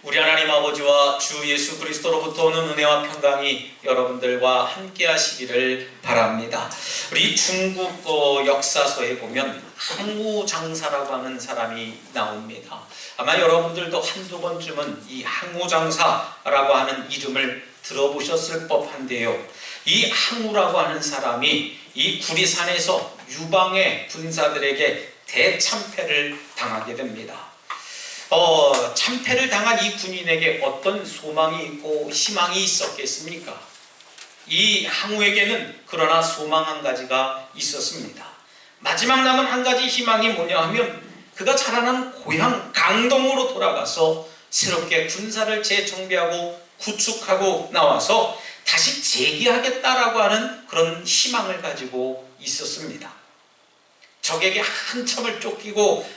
우리 하나님 아버지와 주 예수 그리스도로부터 오는 은혜와 평강이 여러분들과 함께 하시기를 바랍니다. 우리 중국 역사서에 보면 항우장사라고 하는 사람이 나옵니다. 아마 여러분들도 한두 번쯤은 이 항우장사라고 하는 이름을 들어보셨을 법한데요. 이 항우라고 하는 사람이 이 구리산에서 유방의 군사들에게 대참패를 당하게 됩니다. 참패를 당한 이 군인에게 어떤 소망이 있고 희망이 있었겠습니까? 이 항우에게는 그러나 소망 한 가지가 있었습니다. 마지막 남은 한 가지 희망이 뭐냐 하면 그가 자라난 고향 강동으로 돌아가서 새롭게 군사를 재정비하고 구축하고 나와서 다시 재기하겠다라고 하는 그런 희망을 가지고 있었습니다. 적에게 한참을 쫓기고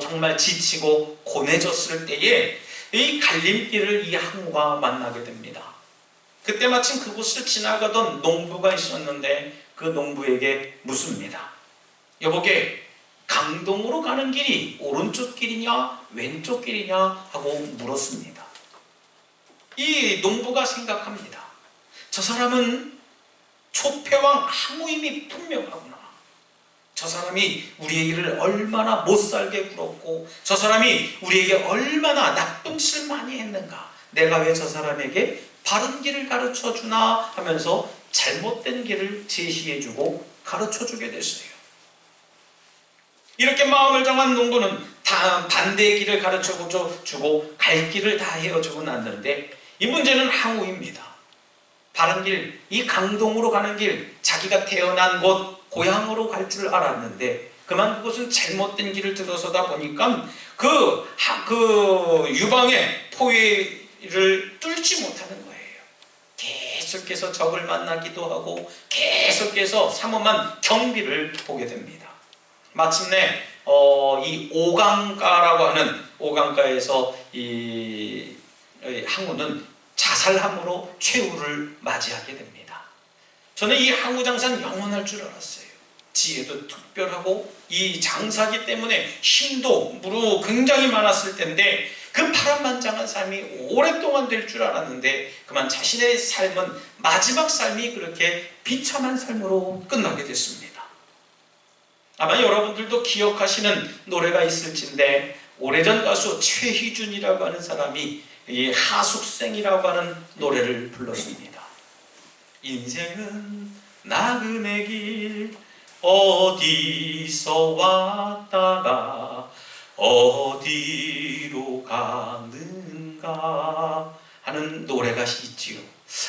정말 지치고 고뇌졌을 때에 이 갈림길을 이 항우가 만나게 됩니다. 그때 마침 그곳을 지나가던 농부가 있었는데 그 농부에게 묻습니다. 여보게, 강동으로 가는 길이 오른쪽 길이냐 왼쪽 길이냐 하고 물었습니다. 이 농부가 생각합니다. 저 사람은 초패왕 항우임이 분명하구나. 저 사람이 우리에게를 얼마나 못살게 굴었고 저 사람이 우리에게 얼마나 나쁜 짓을 많이 했는가. 내가 왜 저 사람에게 바른 길을 가르쳐주나 하면서 잘못된 길을 제시해주고 가르쳐주게 됐어요. 이렇게 마음을 정한 농부는 다 반대의 길을 가르쳐주고 갈 길을 다 헤어주고 났는데 이 문제는 항우입니다. 바른 길, 이 강동으로 가는 길, 자기가 태어난 곳 고향으로 갈 줄 알았는데 그만 그것은 잘못된 길을 들어서다 보니까 그 유방의 포위를 뚫지 못하는 거예요. 계속해서 적을 만나기도 하고 계속해서 삼엄한 경비를 보게 됩니다. 마침내 이 오강가라고 하는 오강가에서 이 항우는 자살함으로 최후를 맞이하게 됩니다. 저는 이 항우 장사는 영원할 줄 알았어요. 지혜도 특별하고 이 장사기 때문에 힘도 무로 굉장히 많았을 텐데 그 파란만장한 삶이 오랫동안 될 줄 알았는데 그만 자신의 삶은 마지막 삶이 그렇게 비참한 삶으로 끝나게 됐습니다. 아마 여러분들도 기억하시는 노래가 있을진데 오래전 가수 최희준이라고 하는 사람이 이 하숙생이라고 하는 노래를 불렀습니다. 인생은 나그네 길 어디서 왔다가 어디로 가는가 하는 노래가 있지요.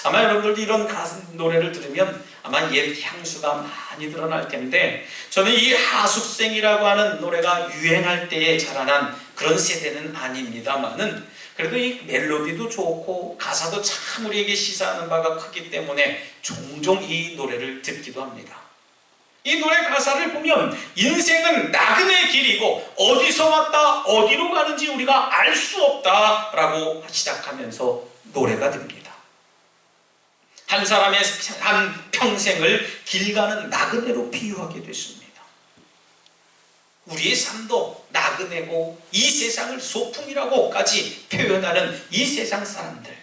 아마 여러분들도 이런 노래를 들으면 아마 옛 향수가 많이 드러날 텐데 저는 이 하숙생이라고 하는 노래가 유행할 때에 자라난 그런 세대는 아닙니다만은 그래도 이 멜로디도 좋고 가사도 참 우리에게 시사하는 바가 크기 때문에 종종 이 노래를 듣기도 합니다. 이 노래 가사를 보면 인생은 나그네 길이고 어디서 왔다 어디로 가는지 우리가 알 수 없다라고 시작하면서 노래가 됩니다. 한 사람의 한 평생을 길 가는 나그네로 비유하게 됐습니다. 우리의 삶도 나그네고 이 세상을 소풍이라고까지 표현하는 이 세상 사람들,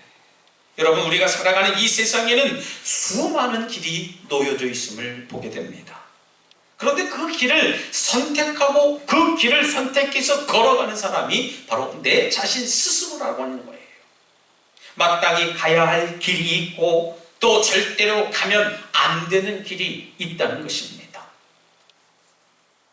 여러분, 우리가 살아가는 이 세상에는 수많은 길이 놓여져 있음을 보게 됩니다. 그런데 그 길을 선택하고 그 길을 선택해서 걸어가는 사람이 바로 내 자신 스스로라고 하는 거예요. 마땅히 가야 할 길이 있고 또 절대로 가면 안 되는 길이 있다는 것입니다.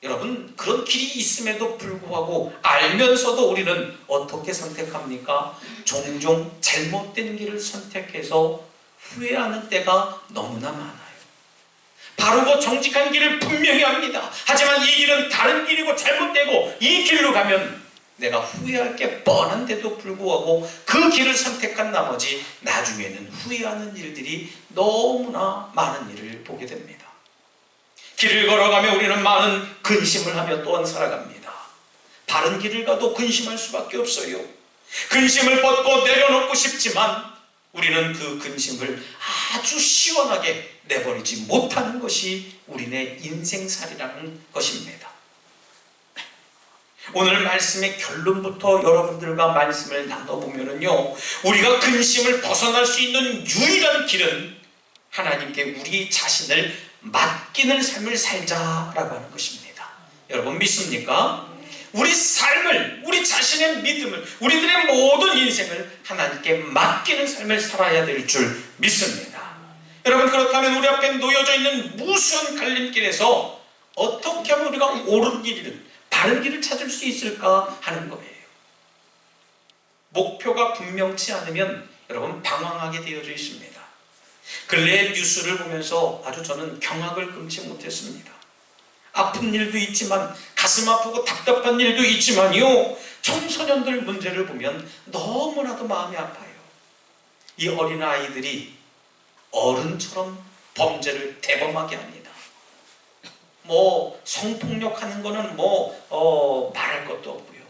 여러분, 그런 길이 있음에도 불구하고 알면서도 우리는 어떻게 선택합니까? 종종 잘못된 길을 선택해서 후회하는 때가 너무나 많아요. 바르고 정직한 길을 분명히 합니다. 하지만 이 길은 다른 길이고 잘못되고 이 길로 가면 내가 후회할 게 뻔한데도 불구하고 그 길을 선택한 나머지 나중에는 후회하는 일들이 너무나 많은 일을 보게 됩니다. 길을 걸어가며 우리는 많은 근심을 하며 또한 살아갑니다. 바른 길을 가도 근심할 수밖에 없어요. 근심을 벗고 내려놓고 싶지만 우리는 그 근심을 아주 시원하게 내버리지 못하는 것이 우리네 인생살이라는 것입니다. 오늘 말씀의 결론부터 여러분들과 말씀을 나눠보면요, 우리가 근심을 벗어날 수 있는 유일한 길은 하나님께 우리 자신을 맡기는 삶을 살자라고 하는 것입니다. 여러분 믿습니까? 우리 삶을, 우리 자신의 믿음을, 우리들의 모든 인생을 하나님께 맡기는 삶을 살아야 될 줄 믿습니다. 여러분, 그렇다면 우리 앞에 놓여져 있는 무수한 갈림길에서 어떻게 하면 우리가 옳은 길을, 바른 길을 찾을 수 있을까 하는 거예요. 목표가 분명치 않으면 여러분 방황하게 되어져 있습니다. 근래의 뉴스를 보면서 아주 저는 경악을 금치 못했습니다. 아픈 일도 있지만, 가슴 아프고 답답한 일도 있지만요, 청소년들 문제를 보면 너무나도 마음이 아파요. 이 어린아이들이 어른처럼 범죄를 대범하게 합니다. 성폭력하는 거는 말할 것도 없고요.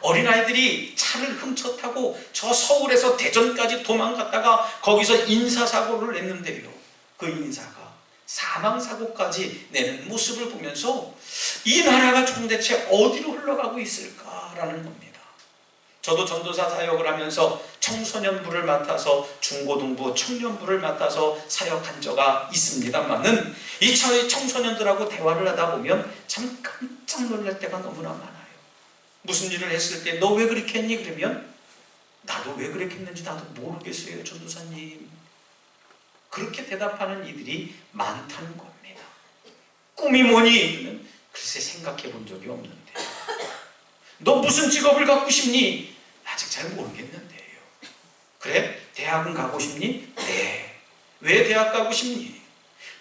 어린아이들이 차를 훔쳐 타고 저 서울에서 대전까지 도망갔다가 거기서 인사사고를 냈는데요, 그 인사가 사망사고까지 내는 모습을 보면서 이 나라가 도대체 어디로 흘러가고 있을까라는 겁니다. 저도 전도사 사역을 하면서 청소년부를 맡아서 중고등부, 청년부를 맡아서 사역한 적이 있습니다만은 이 청소년들하고 대화를 하다 보면 참 깜짝 놀랄 때가 너무나 많아요. 무슨 일을 했을 때 너 왜 그렇게 했니? 그러면 나도 왜 그렇게 했는지 나도 모르겠어요, 전도사님. 그렇게 대답하는 이들이 많다는 겁니다. 꿈이 뭐니? 그러면 글쎄 생각해 본 적이 없는데. 너 무슨 직업을 갖고 싶니? 아직 잘 모르겠는데요. 그래? 대학은 가고 싶니? 네. 왜 대학 가고 싶니?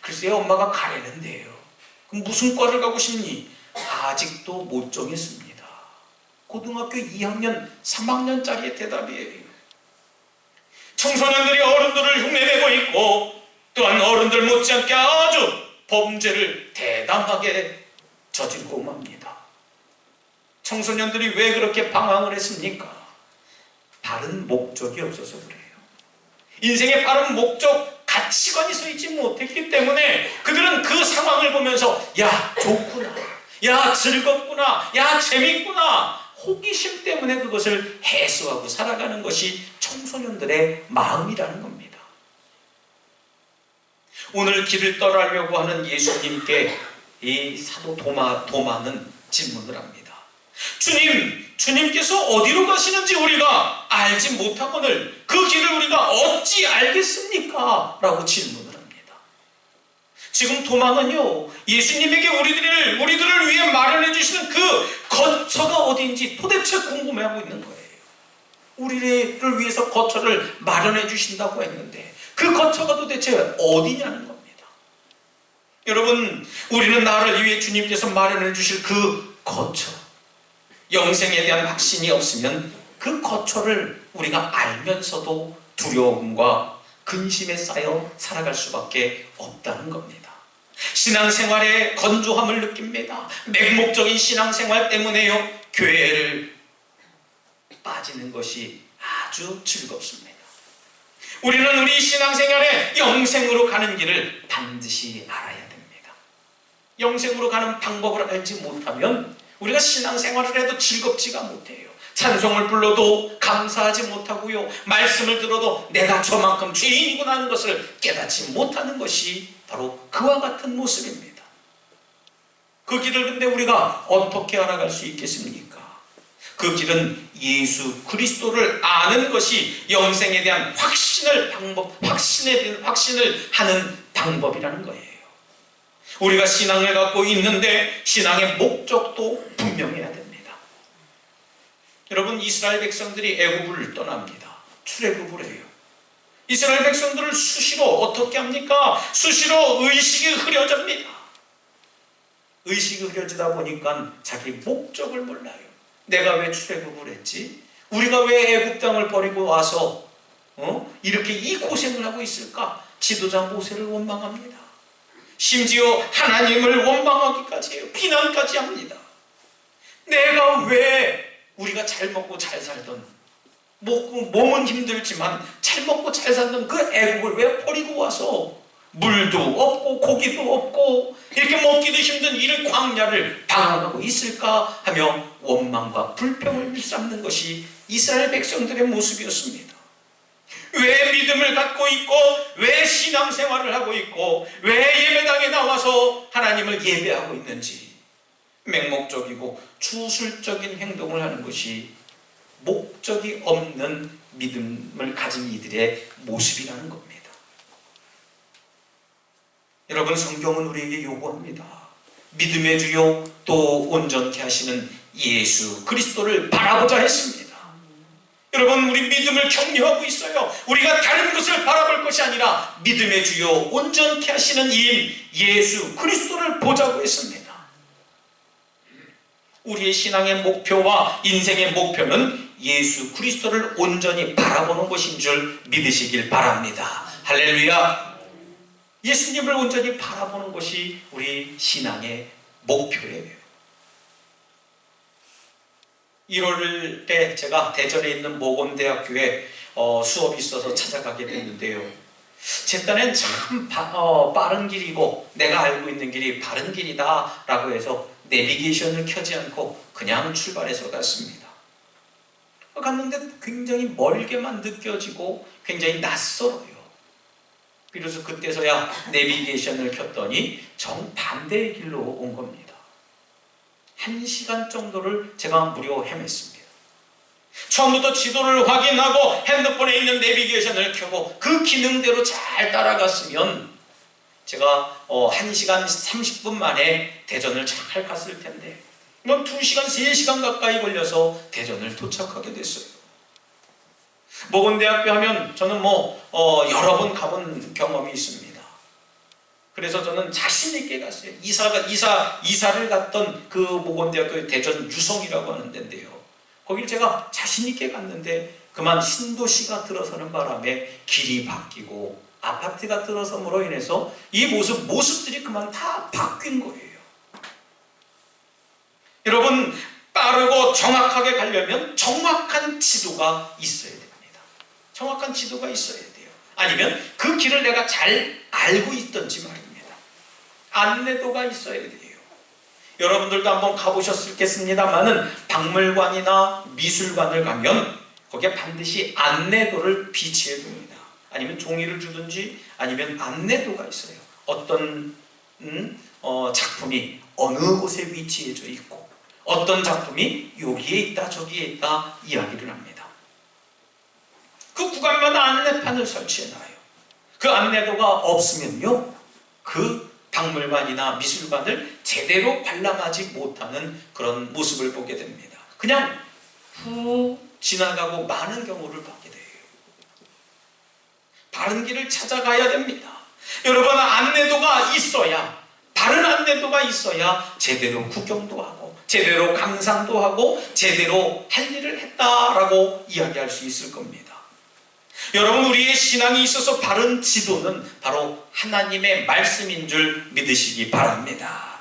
글쎄요, 엄마가 가래는데요. 그럼 무슨 과를 가고 싶니? 아직도 못 정했습니다. 고등학교 2학년, 3학년짜리의 대답이에요. 청소년들이 어른들을 흉내내고 있고, 또한 어른들 못지않게 아주 범죄를 대담하게 저지르고 맙니다. 청소년들이 왜 그렇게 방황을 했습니까? 바른 목적이 없어서 그래요. 인생의 바른 목적, 가치관이 서 있지 못했기 때문에 그들은 그 상황을 보면서 야, 좋구나, 야, 즐겁구나, 야, 재밌구나, 호기심 때문에 그것을 해소하고 살아가는 것이 청소년들의 마음이라는 겁니다. 오늘 길을 떠나려고 하는 예수님께 이 사도 도마는 질문을 합니다. 주님께서 어디로 가시는지 우리가 알지 못하거늘 그 길을 우리가 어찌 알겠습니까? 라고 질문을 합니다. 지금 도마는요, 예수님에게 우리들을 위해 마련해 주시는 그 거처가 어디인지 도대체 궁금해하고 있는 거예요. 우리를 위해서 거처를 마련해 주신다고 했는데 그 거처가 도대체 어디냐는 겁니다. 여러분, 우리는 나를 위해 주님께서 마련해 주실 그 거처, 영생에 대한 확신이 없으면 그 거처를 우리가 알면서도 두려움과 근심에 쌓여 살아갈 수밖에 없다는 겁니다. 신앙생활의 건조함을 느낍니다. 맹목적인 신앙생활 때문에요, 교회를 빠지는 것이 아주 즐겁습니다. 우리는 우리 신앙생활에 영생으로 가는 길을 반드시 알아야 됩니다. 영생으로 가는 방법을 알지 못하면 우리가 신앙생활을 해도 즐겁지가 못해요. 찬송을 불러도 감사하지 못하고요, 말씀을 들어도 내가 저만큼 죄인이구나 하는 것을 깨닫지 못하는 것이 바로 그와 같은 모습입니다. 그 길을 근데 우리가 어떻게 알아갈 수 있겠습니까? 그 길은 예수 그리스도를 아는 것이 영생에 대한 확신을 하는 방법이라는 거예요. 우리가 신앙을 갖고 있는데 신앙의 목적도 분명해야 됩니다. 여러분, 이스라엘 백성들이 애굽을 떠납니다. 출애굽을 해요. 이스라엘 백성들을 수시로 어떻게 합니까? 수시로 의식이 흐려집니다. 의식이 흐려지다 보니까 자기 목적을 몰라요. 내가 왜 출애굽을 했지? 우리가 왜 애굽 땅을 버리고 와서 이렇게 이 고생을 하고 있을까? 지도자 모세를 원망합니다. 심지어 하나님을 원망하기까지 해요. 비난까지 합니다. 내가 왜 우리가 잘 먹고 잘 살던, 몸은 힘들지만 잘 먹고 잘 살던 그 애국을 왜 버리고 와서 물도 없고 고기도 없고 이렇게 먹기도 힘든 이런 광야를 방황하고 있을까 하며 원망과 불평을 일삼는 것이 이스라엘 백성들의 모습이었습니다. 왜 믿음을 갖고 있고 왜 신앙생활을 하고 있고 왜 예배당에 나와서 하나님을 예배하고 있는지 맹목적이고 주술적인 행동을 하는 것이 목적이 없는 믿음을 가진 이들의 모습이라는 겁니다. 여러분, 성경은 우리에게 요구합니다. 믿음의 주요 또 온전케 하시는 예수 그리스도를 바라보자 했습니다. 여러분, 우리 믿음을 격려하고 있어요. 우리가 다른 것을 바라볼 것이 아니라 믿음의 주요 온전케 하시는 이인 예수 그리스도를 보자고 했습니다. 우리의 신앙의 목표와 인생의 목표는 예수 그리스도를 온전히 바라보는 것인 줄 믿으시길 바랍니다. 할렐루야. 예수님을 온전히 바라보는 것이 우리 신앙의 목표예요. 1월 때 제가 대전에 있는 모건대학교에 수업이 있어서 찾아가게 됐는데요. 제 딴엔 참 빠른 길이고 내가 알고 있는 길이 바른 길이다 라고 해서 내비게이션을 켜지 않고 그냥 출발해서 갔습니다. 갔는데 굉장히 멀게만 느껴지고 굉장히 낯설어요. 그래서 그때서야 내비게이션을 켰더니 정반대의 길로 온 겁니다. 1시간 정도를 제가 무려 헤맸습니다. 처음부터 지도를 확인하고 핸드폰에 있는 내비게이션을 켜고 그 기능대로 잘 따라갔으면 제가 1시간 30분 만에 대전을 잘 갔을 텐데 2시간, 3시간 가까이 걸려서 대전을 도착하게 됐어요. 모건대학교 하면 저는 여러 번 가본 경험이 있습니다. 그래서 저는 자신 있게 갔어요. 이사를 갔던 그 모건대학교의 대전 유성이라고 하는 데인데요. 거길 제가 자신 있게 갔는데 그만 신도시가 들어서는 바람에 길이 바뀌고 아파트가 들어섬으로 인해서 이 모습들이 그만 다 바뀐 거예요. 여러분, 빠르고 정확하게 가려면 정확한 지도가 있어야 됩니다. 정확한 지도가 있어야 돼요. 아니면 그 길을 내가 잘 알고 있던지 말입니다. 안내도가 있어야 돼요. 여러분들도 한번 가보셨겠습니다만은 박물관이나 미술관을 가면 거기에 반드시 안내도를 비치해 둡니다. 아니면 종이를 주든지 아니면 안내도가 있어요. 어떤 작품이 어느 곳에 위치해져 있고 어떤 작품이 여기에 있다 저기에 있다 이야기를 합니다. 그 구간마다 안내판을 설치해놔요. 그 안내도가 없으면요 그 박물관이나 미술관을 제대로 관람하지 못하는 그런 모습을 보게 됩니다. 그냥 후 지나가고 많은 경우를 받게 돼요. 바른 길을 찾아가야 됩니다. 여러분, 안내도가 있어야, 바른 안내도가 있어야 제대로 구경도 하고 제대로 감상도 하고 제대로 할 일을 했다라고 이야기할 수 있을 겁니다. 여러분, 우리의 신앙이 있어서 바른 지도는 바로 하나님의 말씀인 줄 믿으시기 바랍니다.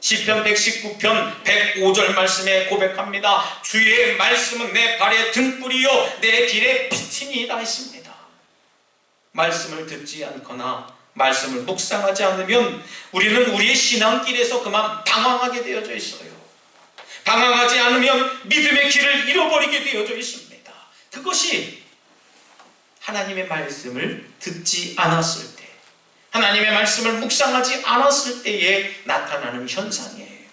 시편 119편 105절 말씀에 고백합니다. 주의 말씀은 내 발의 등불이요 내 길의 빛이니이다 했습니다. 말씀을 듣지 않거나 말씀을 묵상하지 않으면 우리는 우리의 신앙길에서 그만 방황하게 되어져 있어요. 방황하지 않으면 믿음의 길을 잃어버리게 되어져 있습니다. 그것이 하나님의 말씀을 듣지 않았을 때, 하나님의 말씀을 묵상하지 않았을 때에 나타나는 현상이에요.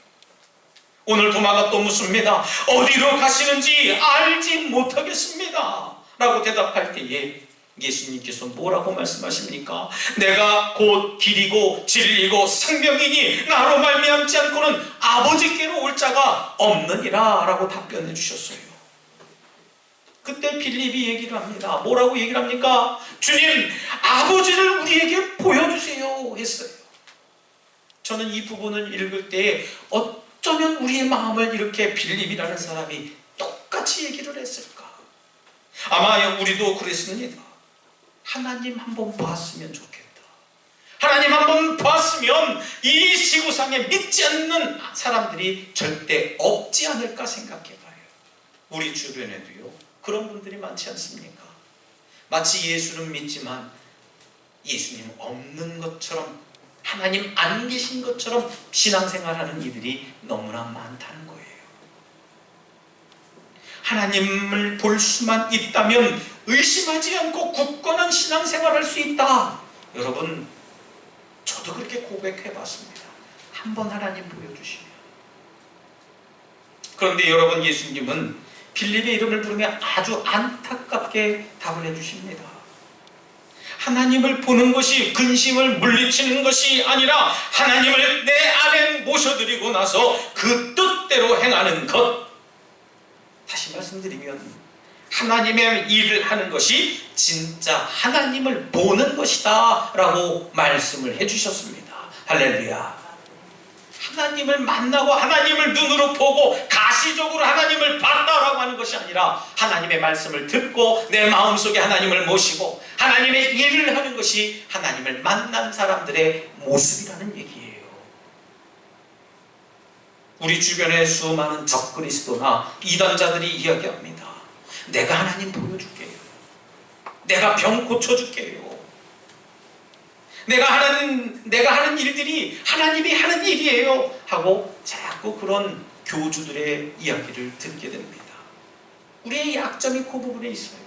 오늘 도마가 또 묻습니다. 어디로 가시는지 알지 못하겠습니다 라고 대답할 때에 예수님께서 뭐라고 말씀하십니까? 내가 곧 길이고 진리고 생명이니 나로 말미암지 않고는 아버지께로 올 자가 없느니라 라고 답변해 주셨어요. 그때 빌립이 얘기를 합니다. 뭐라고 얘기를 합니까? 주님, 아버지를 우리에게 보여주세요 했어요. 저는 이 부분을 읽을 때 어쩌면 우리의 마음을 이렇게 빌립이라는 사람이 똑같이 얘기를 했을까? 아마 우리도 그랬습니다. 하나님 한번 봤으면 좋겠다. 하나님 한번 봤으면 이 지구상에 믿지 않는 사람들이 절대 없지 않을까 생각해봐요. 우리 주변에도요 그런 분들이 많지 않습니까? 마치 예수는 믿지만 예수님 없는 것처럼, 하나님 안 계신 것처럼 신앙생활하는 이들이 너무나 많다는 거예요. 하나님을 볼 수만 있다면 의심하지 않고 굳건한 신앙생활할 수 있다. 여러분, 저도 그렇게 고백해봤습니다. 한번 하나님 보여주시면. 그런데 여러분, 예수님은 빌립의 이름을 부르며 아주 안타깝게 답을 해주십니다. 하나님을 보는 것이 근심을 물리치는 것이 아니라 하나님을 내 안에 모셔드리고 나서 그 뜻대로 행하는 것. 다시 말씀드리면 하나님의 일을 하는 것이 진짜 하나님을 보는 것이다 라고 말씀을 해주셨습니다. 할렐루야. 하나님을 만나고 하나님을 눈으로 보고 가시적으로 하나님을 봤다라고 하는 것이 아니라 하나님의 말씀을 듣고 내 마음속에 하나님을 모시고 하나님의 일을 하는 것이 하나님을 만난 사람들의 모습이라는 얘기예요. 우리 주변에 수많은 적그리스도나 이단자들이 이야기합니다. 내가 하나님 보여줄게요. 내가 병 고쳐줄게요. 내가 하는 일들이 하나님이 하는 일이에요 하고 자꾸 그런 교주들의 이야기를 듣게 됩니다. 우리의 약점이 그 부분에 있어요.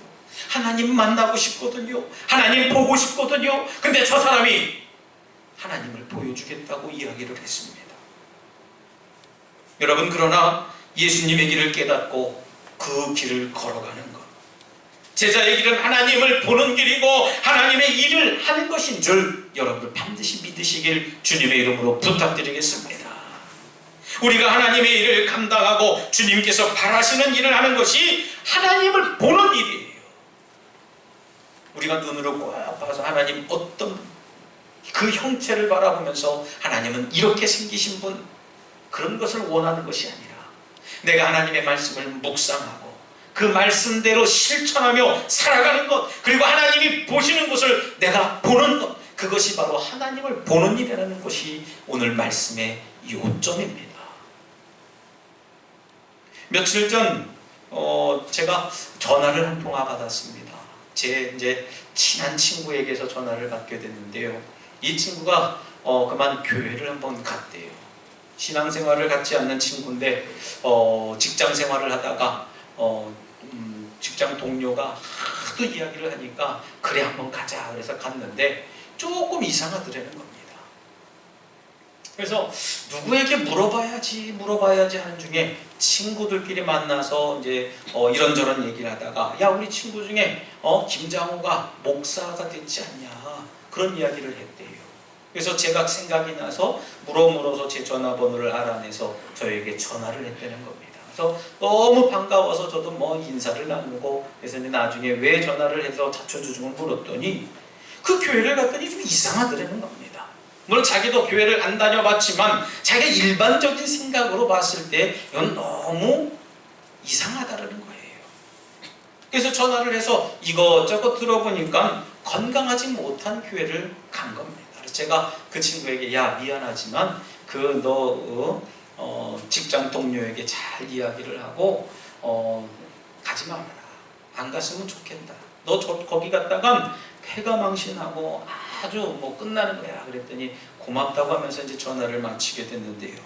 하나님 만나고 싶거든요. 하나님 보고 싶거든요. 근데 저 사람이 하나님을 보여주겠다고 이야기를 했습니다. 여러분, 그러나 예수님의 길을 깨닫고 그 길을 걸어가는 것, 제자의 길은 하나님을 보는 길이고 하나님의 일을 하는 것인 줄 여러분들 반드시 믿으시길 주님의 이름으로 부탁드리겠습니다. 우리가 하나님의 일을 감당하고 주님께서 바라시는 일을 하는 것이 하나님을 보는 일이에요. 우리가 눈으로 꼭 봐서 하나님 어떤 그 형체를 바라보면서 하나님은 이렇게 생기신 분, 그런 것을 원하는 것이 아니라 내가 하나님의 말씀을 묵상하고 그 말씀대로 실천하며 살아가는 것, 그리고 하나님이 보시는 것을 내가 보는 것, 그것이 바로 하나님을 보는 일이라는 것이 오늘 말씀의 요점입니다. 며칠 전 제가 전화를 한 통화 받았습니다. 제 이제 친한 친구에게서 전화를 받게 됐는데요. 이 친구가 그만 교회를 한번 갔대요. 신앙생활을 갖지 않는 친구인데 직장 생활을 하다가 직장 동료가 하도 이야기를 하니까 그래 한번 가자 그래서 갔는데 조금 이상하더라는 겁니다. 그래서 누구에게 물어봐야지 하는 중에 친구들끼리 만나서 이제 이런저런 얘기를 하다가 야, 우리 친구 중에 김장호가 목사가 됐지 않냐 그런 이야기를 했대요. 그래서 제가 생각이 나서 물어서 제 전화번호를 알아내서 저에게 전화를 했다는 겁니다. 그래서 너무 반가워서 저도 인사를 나누고 그래서 나중에 왜 전화를 해서 자초지종을 물었더니 그 교회를 갔더니 좀 이상하더라는 겁니다. 물론 자기도 교회를 안 다녀봤지만 자기가 일반적인 생각으로 봤을 때 이건 너무 이상하다는 거예요. 그래서 전화를 해서 이것저것 들어보니까 건강하지 못한 교회를 간 겁니다. 그래서 제가 그 친구에게 야, 미안하지만 너 직장 동료에게 잘 이야기를 하고 가지 말아라. 안 갔으면 좋겠다. 너 거기 갔다간 폐가 망신하고 아주 끝나는 거야. 그랬더니 고맙다고 하면서 이제 전화를 마치게 됐는데요.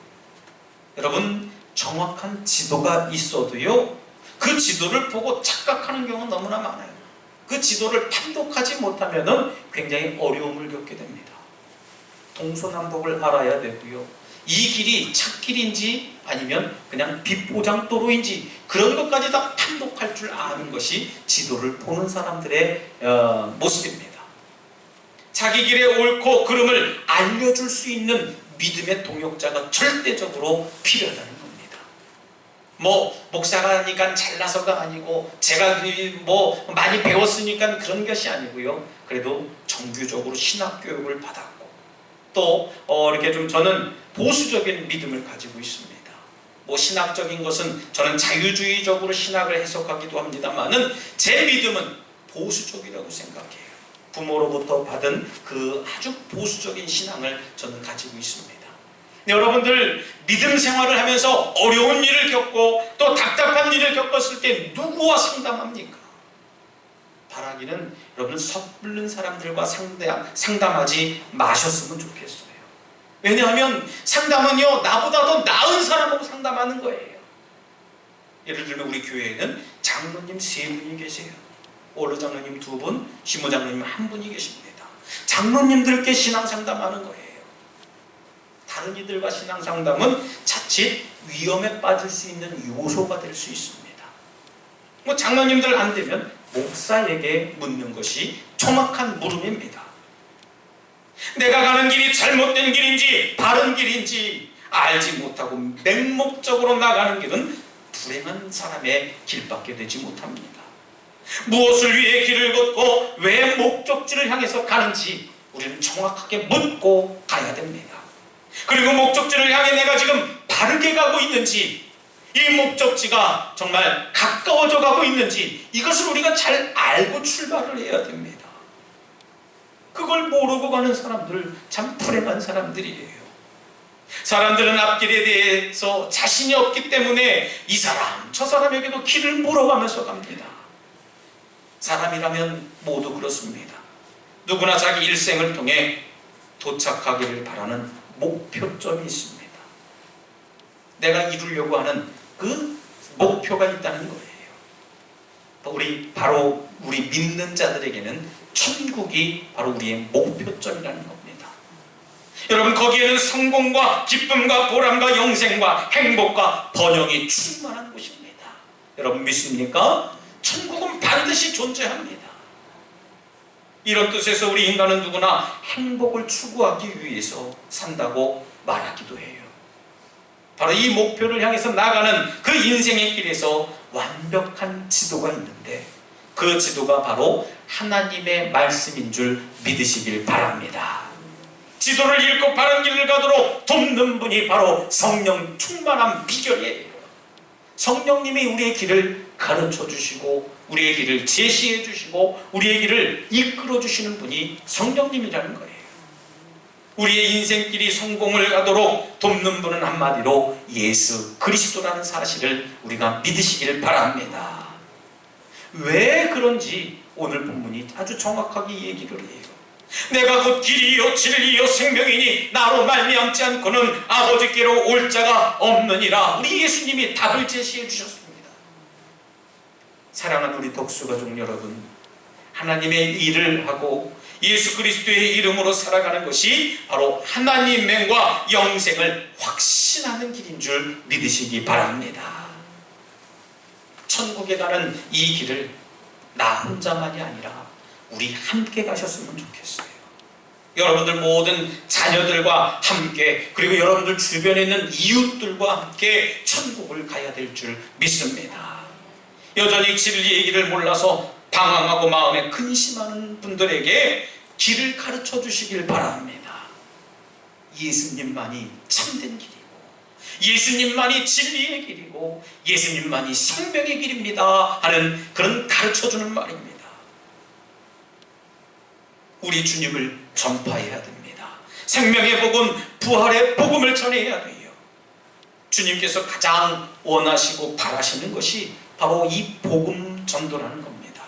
여러분, 정확한 지도가 있어도요, 그 지도를 보고 착각하는 경우는 너무나 많아요. 그 지도를 판독하지 못하면은 굉장히 어려움을 겪게 됩니다. 동서남북을 알아야 되고요. 이 길이 찾길인지 아니면 그냥 비포장도로인지 그런 것까지 다 판독할 줄 아는 것이 지도를 보는 사람들의 모습입니다. 자기 길의 옳고 그름을 알려줄 수 있는 믿음의 동역자가 절대적으로 필요하다는 겁니다. 목사가 하니까 잘나서가 아니고 제가 많이 배웠으니까 그런 것이 아니고요. 그래도 정규적으로 신학교육을 받았고 또 이렇게 좀 저는 보수적인 믿음을 가지고 있습니다. 신학적인 것은 저는 자유주의적으로 신학을 해석하기도 합니다만은 제 믿음은 보수적이라고 생각해요. 부모로부터 받은 그 아주 보수적인 신앙을 저는 가지고 있습니다. 여러분들 믿음 생활을 하면서 어려운 일을 겪고 또 답답한 일을 겪었을 때 누구와 상담합니까? 바라기는 여러분 섣부른 사람들과 상담하지 마셨으면 좋겠어요. 왜냐하면 상담은요, 나보다 더 나은 사람하고 상담하는 거예요. 예를 들면 우리 교회에는 장로님 3분이 계세요. 올로 장로님 2분, 시모 장로님 1분이 계십니다. 장로님들께 신앙 상담하는 거예요. 다른 이들과 신앙 상담은 자칫 위험에 빠질 수 있는 요소가 될 수 있습니다. 뭐 장로님들 안 되면 목사에게 묻는 것이 정확한 물음입니다. 내가 가는 길이 잘못된 길인지 바른 길인지 알지 못하고 맹목적으로 나가는 길은 불행한 사람의 길밖에 되지 못합니다. 무엇을 위해 길을 걷고 왜 목적지를 향해서 가는지 우리는 정확하게 묻고 가야 됩니다. 그리고 목적지를 향해 내가 지금 바르게 가고 있는지, 이 목적지가 정말 가까워져 가고 있는지, 이것을 우리가 잘 알고 출발을 해야 됩니다. 그걸 모르고 가는 사람들 참 불행한 사람들이에요. 사람들은 앞길에 대해서 자신이 없기 때문에 이 사람 저 사람에게도 길을 물어가면서 갑니다. 사람이라면 모두 그렇습니다. 누구나 자기 일생을 통해 도착하기를 바라는 목표점이 있습니다. 내가 이루려고 하는 그 목표가 있다는 거예요. 바로 우리 믿는 자들에게는 천국이 바로 우리의 목표점이라는 겁니다. 여러분, 거기에는 성공과 기쁨과 보람과 영생과 행복과 번영이 충만한 곳입니다. 여러분 믿습니까? 천국은 반드시 존재합니다. 이런 뜻에서 우리 인간은 누구나 행복을 추구하기 위해서 산다고 말하기도 해요. 바로 이 목표를 향해서 나가는 그 인생의 길에서 완벽한 지도가 있는데, 그 지도가 바로 하나님의 말씀인 줄 믿으시길 바랍니다. 지도를 읽고 바른 길을 가도록 돕는 분이 바로 성령 충만한 비결이에요. 성령님이 우리의 길을 가르쳐 주시고 우리의 길을 제시해 주시고 우리의 길을 이끌어 주시는 분이 성령님이라는 거예요. 우리의 인생길이 성공을 가도록 돕는 분은 한마디로 예수 그리스도라는 사실을 우리가 믿으시기를 바랍니다. 왜 그런지 오늘 본문이 아주 정확하게 얘기를 해요. 내가 곧 길이요 진리요 생명이니 나로 말미암지 않고는 아버지께로 올 자가 없느니라. 우리 예수님이 답을 제시해 주셨습니다. 사랑하는 우리 독수가족 여러분, 하나님의 일을 하고 예수 그리스도의 이름으로 살아가는 것이 바로 하나님과 영생을 확신하는 길인 줄 믿으시기 바랍니다. 천국에 가는 이 길을 나 혼자만이 아니라 우리 함께 가셨으면 좋겠어요. 여러분들 모든 자녀들과 함께, 그리고 여러분들 주변에 있는 이웃들과 함께 천국을 가야 될 줄 믿습니다. 여전히 진리의 길을 몰라서 방황하고 마음에 근심하는 분들에게 길을 가르쳐 주시길 바랍니다. 예수님만이 참된 길이고 예수님만이 진리의 길이고 예수님만이 생명의 길입니다 하는 그런 가르쳐주는 말입니다. 우리 주님을 전파해야 됩니다. 생명의 복음, 부활의 복음을 전해야 돼요. 주님께서 가장 원하시고 바라시는 것이 바로 이 복음 전도라는 겁니다.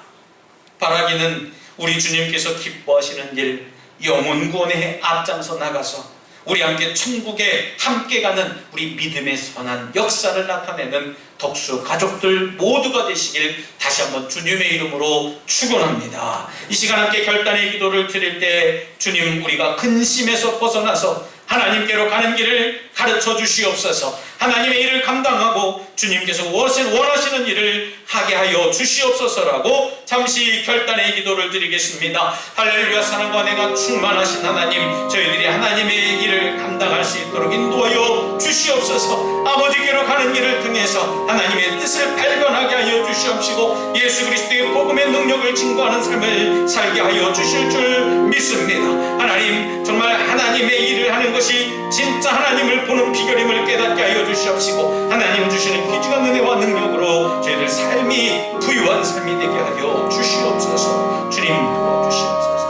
바라기는 우리 주님께서 기뻐하시는 일, 영혼 구원에 앞장서 나가서 우리 함께 천국에 함께 가는 우리 믿음의 선한 역사를 나타내는 덕수 가족들 모두가 되시길 다시 한번 주님의 이름으로 축원합니다. 이 시간 함께 결단의 기도를 드릴 때 주님, 우리가 근심에서 벗어나서 하나님께로 가는 길을 가르쳐 주시옵소서. 하나님의 일을 감당하고 주님께서 원하시는 일을 하게 하여 주시옵소서라고 잠시 결단의 기도를 드리겠습니다. 할렐루야. 사랑과 은혜가 충만하신 하나님, 저희들이 하나님의 일을 감당할 수 있도록 인도하여 주시옵소서. 아버지께로 가는 길을 통해서 하나님의 뜻을 발견하게 하여 주시옵시고 예수 그리스도의 복음의 능력을 증거하는 삶을 살게 하여 주실 줄 믿습니다. 하나님, 정말 하나님의 일을 하는 것이 진짜 하나님을 보는 비결임을 깨닫게 하여 주시옵시고 하나님 주시는 귀중한 은혜와 능력으로 저희들 삶이 부유한 삶이 되게 하여 주시옵소서. 주님 도와주시옵소서.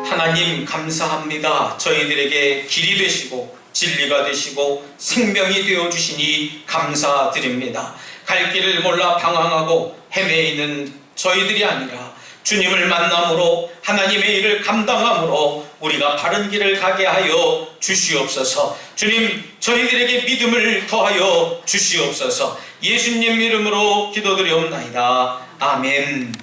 하나님 감사합니다. 저희들에게 길이 되시고 진리가 되시고 생명이 되어주시니 감사드립니다. 갈 길을 몰라 방황하고 헤매이는 저희들이 아니라 주님을 만남으로 하나님의 일을 감당함으로 우리가 바른 길을 가게 하여 주시옵소서. 주님, 저희들에게 믿음을 더하여 주시옵소서. 예수님 이름으로 기도드리옵나이다. 아멘.